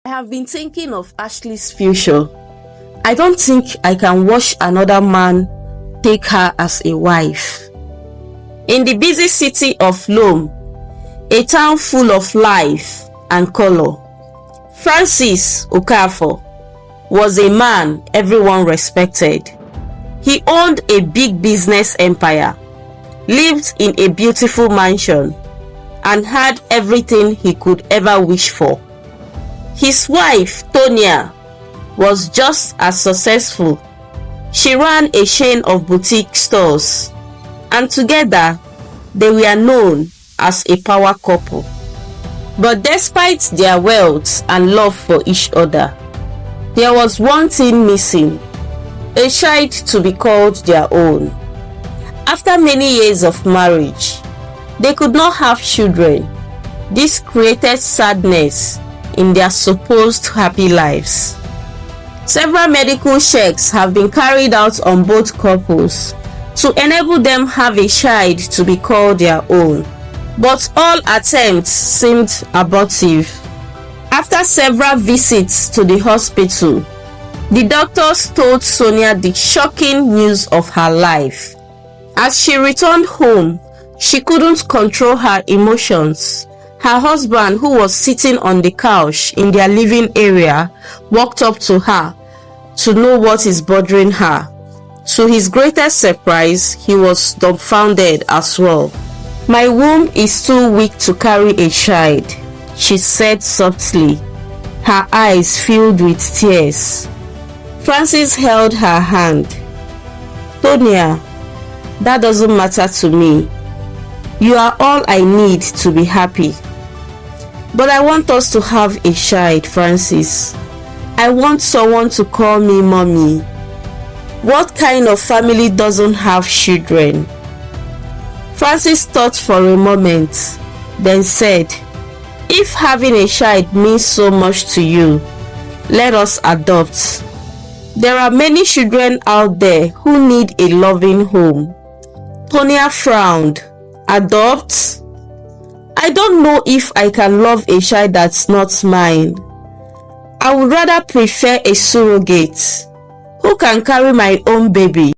I have been thinking of Ashley's future. I don't think I can watch another man take her as a wife. In the busy city of Lome, a town full of life and color, Francis Okafor was a man everyone respected. He owned a big business empire, lived in a beautiful mansion, and had everything he could ever wish for. His wife, Tonia, was just as successful. She ran a chain of boutique stores, and together they were known as a power couple. But despite their wealth and love for each other, there was one thing missing: a child to be called their own. After many years of marriage, they could not have children. This created sadness in their supposed happy lives. Several medical checks have been carried out on both couples to enable them have a child to be called their own, but all attempts seemed abortive. After several visits to the hospital, the doctors told Sonia the shocking news of her life. As she returned home, she couldn't control her emotions. Her husband, who was sitting on the couch in their living area, walked up to her to know what is bothering her. To his greatest surprise, he was dumbfounded as well. "My womb is too weak to carry a child," she said softly, her eyes filled with tears. Francis held her hand. "Tonia, that doesn't matter to me. You are all I need to be happy. But I want us to have a child, Francis. I want someone to call me mommy. What kind of family doesn't have children?" Francis thought for a moment, then said, "If having a child means so much to you, let us adopt. There are many children out there who need a loving home." Tonia frowned. "Adopt? I don't know if I can love a child that's not mine. I would rather prefer a surrogate who can carry my own baby."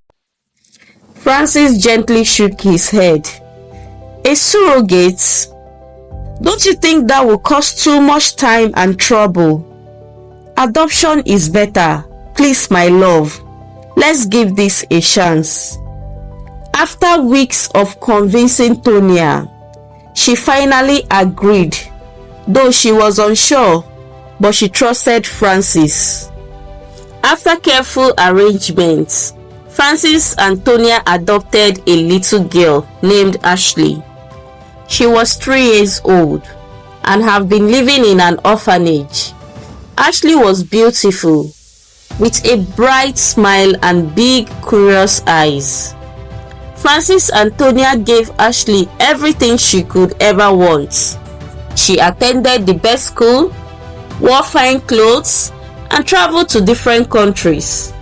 Francis gently shook his head. "A surrogate? Don't you think that will cost too much time and trouble? Adoption is better. Please, my love, let's give this a chance." After weeks of convincing Tonia, she finally agreed, though she was unsure, but she trusted Francis. After careful arrangements, Francis and Tonia adopted a little girl named Ashley. She was 3 years old and had been living in an orphanage. Ashley was beautiful, with a bright smile and big, curious eyes. Francis and Tonia gave Ashley everything she could ever want. She attended the best school, wore fine clothes, and traveled to different countries.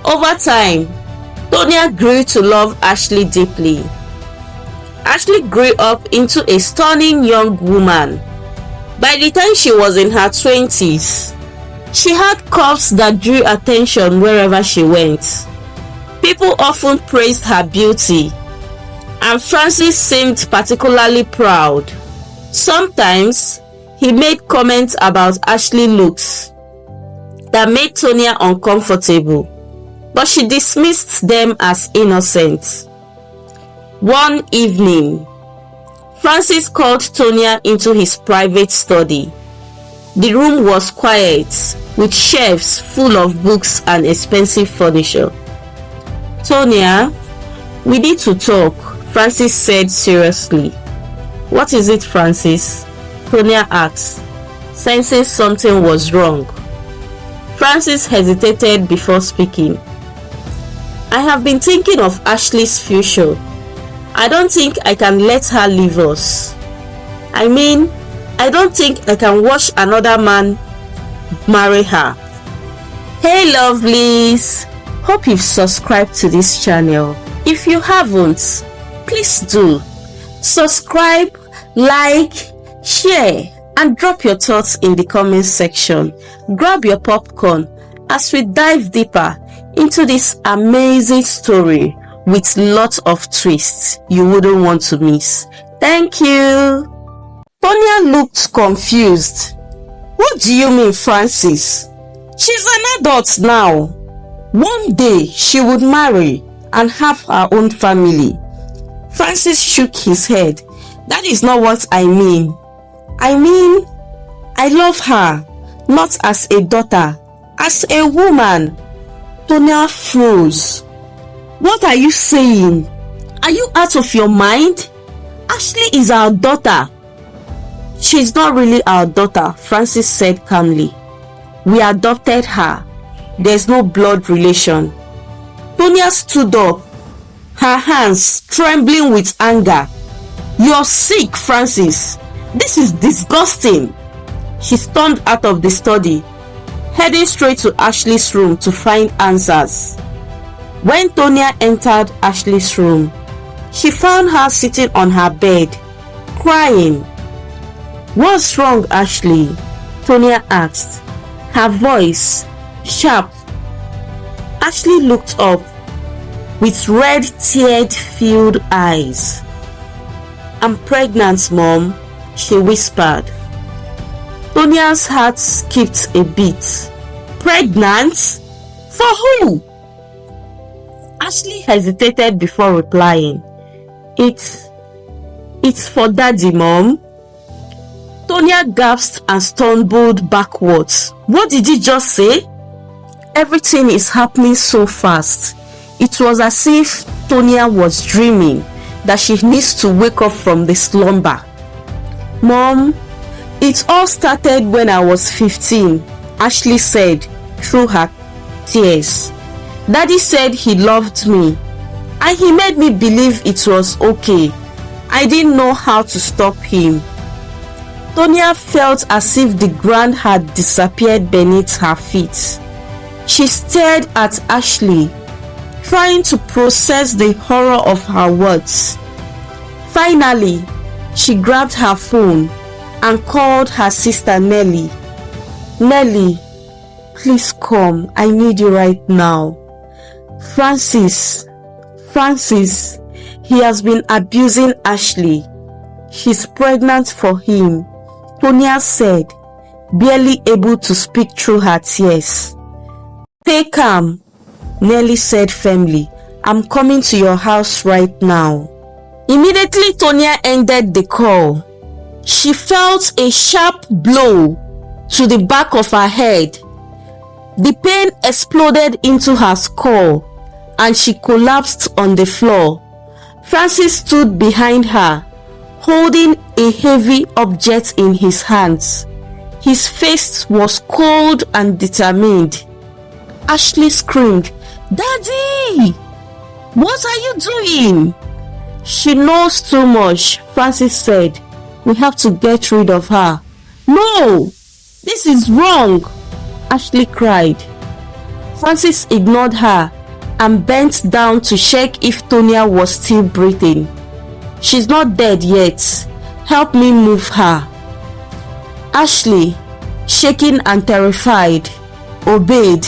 Over time, Tonia grew to love Ashley deeply. Ashley grew up into a stunning young woman. By the time she was in her 20s, she had curves that drew attention wherever she went. People often praised her beauty, and Francis seemed particularly proud. Sometimes, he made comments about Ashley's looks that made Tonia uncomfortable, but she dismissed them as innocent. One evening, Francis called Tonia into his private study. The room was quiet, with shelves full of books and expensive furniture. "Tonia, we need to talk," Francis said seriously. "What is it, Francis?" Tonia asked, sensing something was wrong. Francis hesitated before speaking. "I have been thinking of Ashley's future. I don't think I can let her leave us. I mean, I don't think I can watch another man marry her." Hey lovelies, hope you've subscribed to this channel. If you haven't, please do subscribe, like, share, and drop your thoughts in the comment section. Grab your popcorn as we dive deeper into this amazing story with lots of twists you wouldn't want to miss. Thank you. Tonya looked confused. What do you mean, Francis? She's an adult now. One day she would marry and have her own family. Francis shook his head. That is not what I mean. I mean, I love her, not as a daughter, as a woman. Tonya froze. What are you saying? Are you out of your mind? Ashley is our daughter. She's not really our daughter, Francis said calmly. We adopted her. There's no blood relation. Tonya stood up, her hands trembling with anger. You're sick, Francis. This is disgusting. She stormed out of the study, heading straight to Ashley's room to find answers. When Tonya entered Ashley's room, she found her sitting on her bed, crying. What's wrong, Ashley? Tonya asked, her voice sharp. Ashley looked up with red, tear-filled eyes. I'm pregnant, Mom, she whispered. Tonya's heart skipped a beat. Pregnant? For who? Ashley hesitated before replying. It's for Daddy, Mom. Tonya gasped and stumbled backwards. What did you just say? Everything is happening so fast. It was as if Tonya was dreaming that she needs to wake up from the slumber. Mom, it all started when I was 15, Ashley said through her tears. Daddy said he loved me and he made me believe it was okay. I didn't know how to stop him. Tonya felt as if the ground had disappeared beneath her feet. She stared at Ashley, trying to process the horror of her words. Finally, she grabbed her phone and called her sister Nellie. Nellie, please come. I need you right now. Francis, he has been abusing Ashley. She's pregnant for him, Tonya said, barely able to speak through her tears. Stay calm, Nellie said firmly. I'm coming to your house right now. Immediately, Tonya ended the call. She felt a sharp blow to the back of her head. The pain exploded into her skull and she collapsed on the floor. Francis stood behind her, holding a heavy object in his hands. His face was cold and determined. Ashley screamed, Daddy! What are you doing? She knows too much, Francis said. We have to get rid of her. No! This is wrong! Ashley cried. Francis ignored her and bent down to check if Tonya was still breathing. She's not dead yet. Help me move her. Ashley, shaking and terrified, obeyed.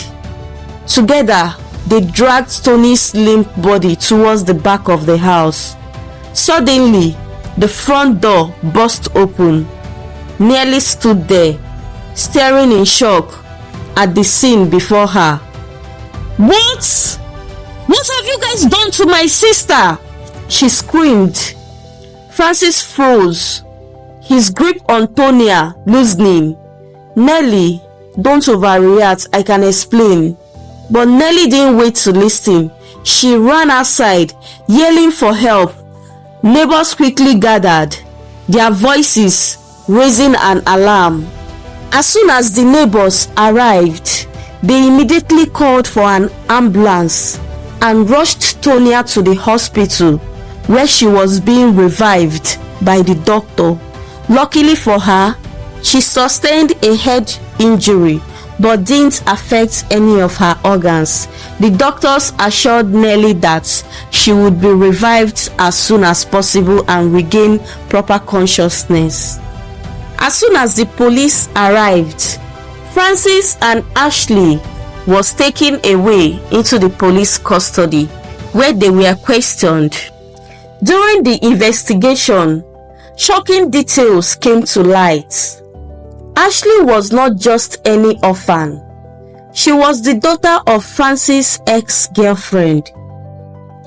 Together, they dragged Tony's limp body towards the back of the house. Suddenly, the front door burst open. Nellie stood there, staring in shock at the scene before her. What? What have you guys done to my sister? She screamed. Francis froze, his grip on Tonya loosening. Nellie, don't overreact, I can explain. But Nellie didn't wait to listen. She ran outside, yelling for help. Neighbors quickly gathered, their voices raising an alarm. As soon as the neighbors arrived, they immediately called for an ambulance and rushed Tonya to the hospital, where she was being revived by the doctor. Luckily for her, she sustained a head injury but didn't affect any of her organs. The doctors assured Nellie that she would be revived as soon as possible and regain proper consciousness. As soon as the police arrived, Francis and Ashley was taken away into the police custody, where they were questioned. During the investigation, shocking details came to light. Ashley was not just any orphan. She was the daughter of Francis' ex-girlfriend.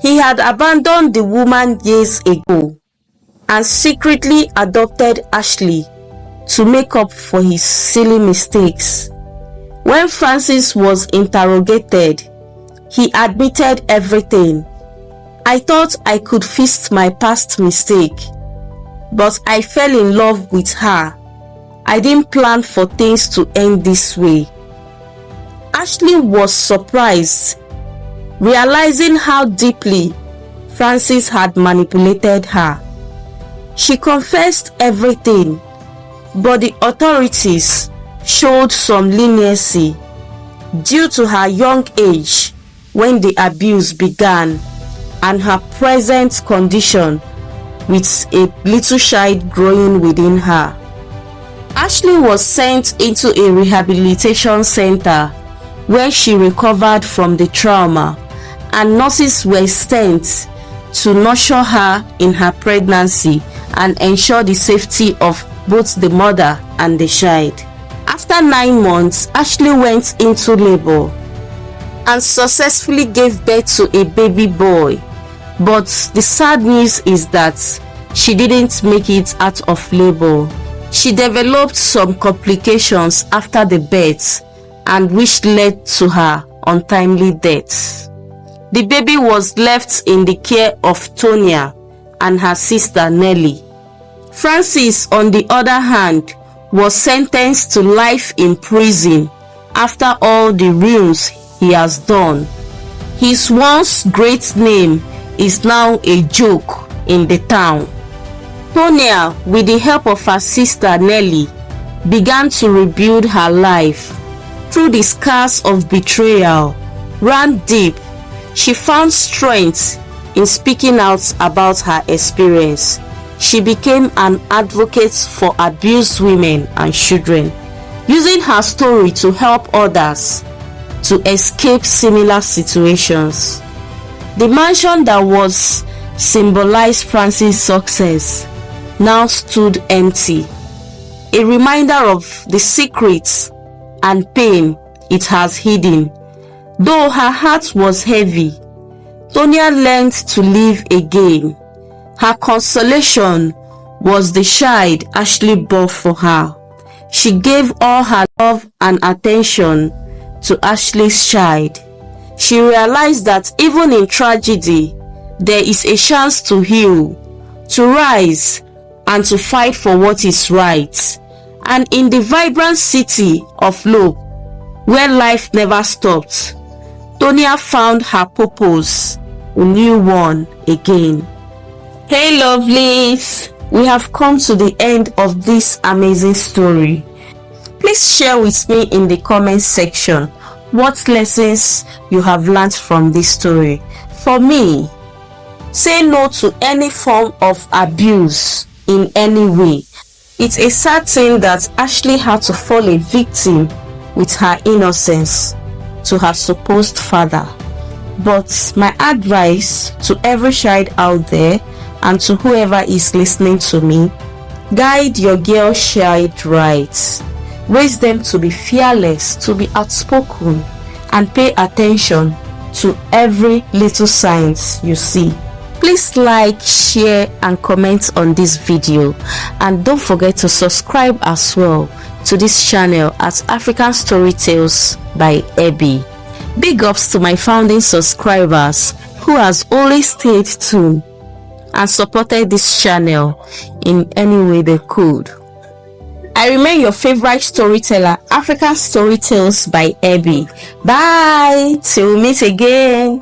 He had abandoned the woman years ago and secretly adopted Ashley to make up for his silly mistakes. When Francis was interrogated, he admitted everything. "I thought I could fix my past mistake, but I fell in love with her. I didn't plan for things to end this way." Ashley was surprised, realizing how deeply Francis had manipulated her. She confessed everything, but the authorities showed some leniency due to her young age when the abuse began and her present condition with a little child growing within her. Ashley was sent into a rehabilitation center where she recovered from the trauma, and nurses were sent to nurture her in her pregnancy and ensure the safety of both the mother and the child. After 9 months, Ashley went into labor and successfully gave birth to a baby boy. But the sad news is that she didn't make it out of labor. She developed some complications after the birth, and which led to her untimely death. The baby was left in the care of Tonia and her sister Nellie. Francis, on the other hand, was sentenced to life in prison after all the ruins he has done. His once great name is now a joke in the town. Tonia, with the help of her sister Nellie, began to rebuild her life. Through the scars of betrayal ran deep, she found strength in speaking out about her experience. She became an advocate for abused women and children, using her story to help others to escape similar situations. The mansion that was symbolized Francis' success now stood empty, a reminder of the secrets and pain it has hidden. Though her heart was heavy, Tonia learned to live again. Her consolation was the child Ashley bore for her. She gave all her love and attention to Ashley's child. She realized that even in tragedy, there is a chance to heal, to rise, and to fight for what is right. And in the vibrant city of Lobe, where life never stopped, Tonia found her purpose, a new one again. Hey lovelies, we have come to the end of this amazing story. Please share with me in the comment section what lessons you have learned from this story. For me, say no to any form of abuse in any way. It's a sad thing that Ashley had to fall a victim with her innocence to her supposed father. But my advice to every child out there and to whoever is listening to me, guide your girl child right. Raise them to be fearless, to be outspoken, and pay attention to every little signs you see. Please like, share, and comment on this video, and don't forget to subscribe as well to this channel at African Storytales by Abby. Big ups to my founding subscribers who has always stayed tuned and supported this channel in any way they could. I remain your favorite storyteller, African Storytales by Abby. Bye, till we meet again.